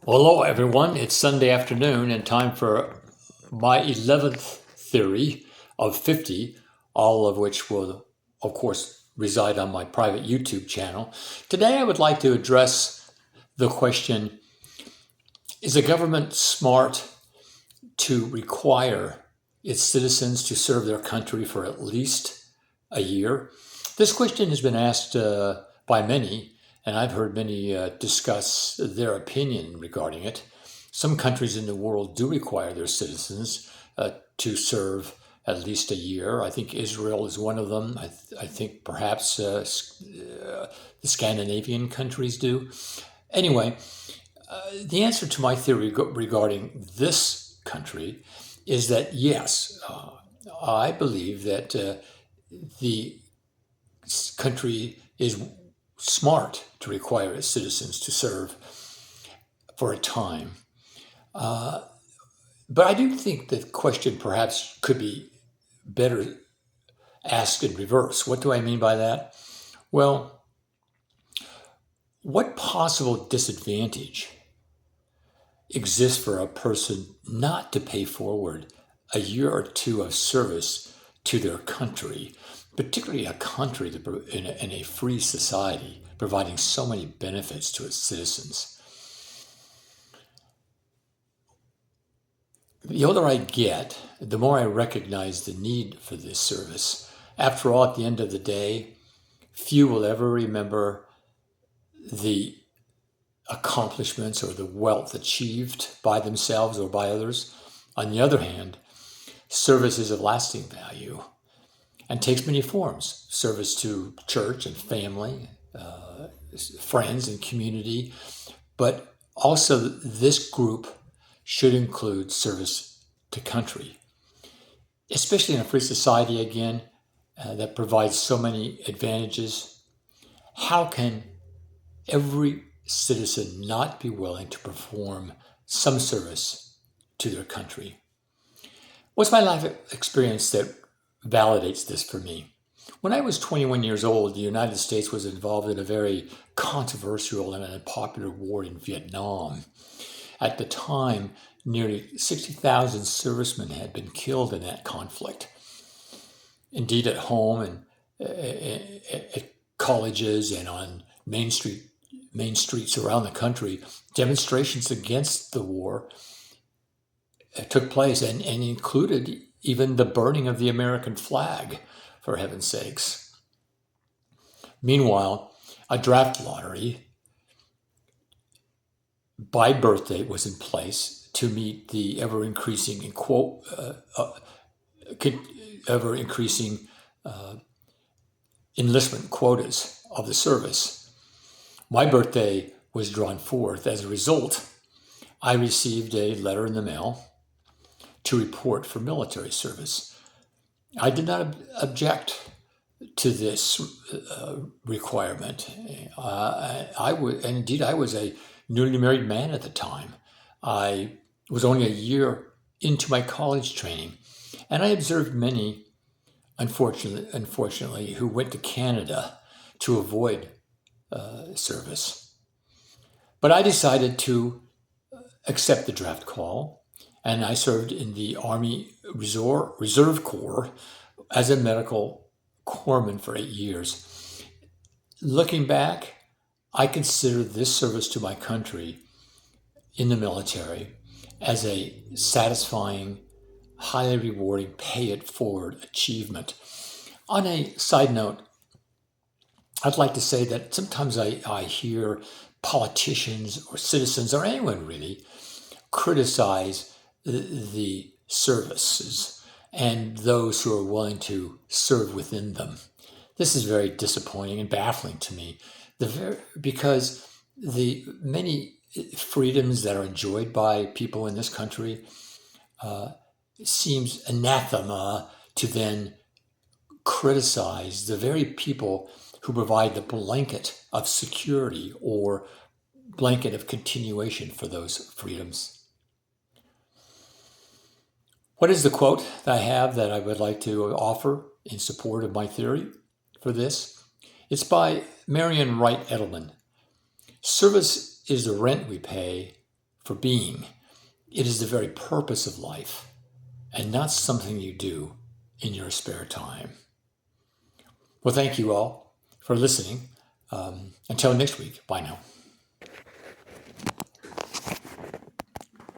Hello, everyone. It's Sunday afternoon and time for my 11th theory of 50, all of which will, of course, reside on my private YouTube channel. Today, I would like to address the question, is a government smart to require its citizens to serve their country for at least a year? This question has been asked by many, and I've heard many discuss their opinion regarding it. Some countries in the world do require their citizens to serve at least a year. I think Israel is one of them. I think perhaps the Scandinavian countries do. Anyway, the answer to my theory regarding this country is that yes, I believe that the country is smart to require its citizens to serve for a time. But I do think the question perhaps could be better asked in reverse. What do I mean by that? Well, what possible disadvantage exists for a person not to pay forward a year or two of service to their country, particularly a country in a free society, providing so many benefits to its citizens? The older I get, the more I recognize the need for this service. After all, at the end of the day, few will ever remember the accomplishments or the wealth achieved by themselves or by others. On the other hand, service is of lasting value and takes many forms: service to church and family, friends and community. But also, this group should include service to country, especially in a free society, again, that provides so many advantages. How can every citizen not be willing to perform some service to their country? What's my life experience that validates this for me? When I was 21 years old, the United States was involved in a very controversial and unpopular war in Vietnam. At the time, nearly 60,000 servicemen had been killed in that conflict. Indeed, at home and at colleges and on main streets around the country, demonstrations against the war took place and included even the burning of the American flag, for heaven's sakes. Meanwhile, a draft lottery by birth date was in place to meet the ever-increasing enlistment quotas of the service. My birthday was drawn forth. As a result, I received a letter in the mail to report for military service. I did not object to this requirement. I was a newly married man at the time. I was only a year into my college training, and I observed many, unfortunately, who went to Canada to avoid service. But I decided to accept the draft call, and I served in the Army Reserve Corps as a medical corpsman for 8 years. Looking back, I consider this service to my country in the military as a satisfying, highly rewarding, pay-it-forward achievement. On a side note, I'd like to say that sometimes I hear politicians or citizens or anyone really criticize the services and those who are willing to serve within them. This is very disappointing and baffling to me, because the many freedoms that are enjoyed by people in this country seems anathema to then criticize the very people who provide the blanket of security or blanket of continuation for those freedoms. What is the quote that I have that I would like to offer in support of my theory for this? It's by Marian Wright Edelman. Service is the rent we pay for being. It is the very purpose of life and not something you do in your spare time. Well, thank you all for listening. Until next week, bye now.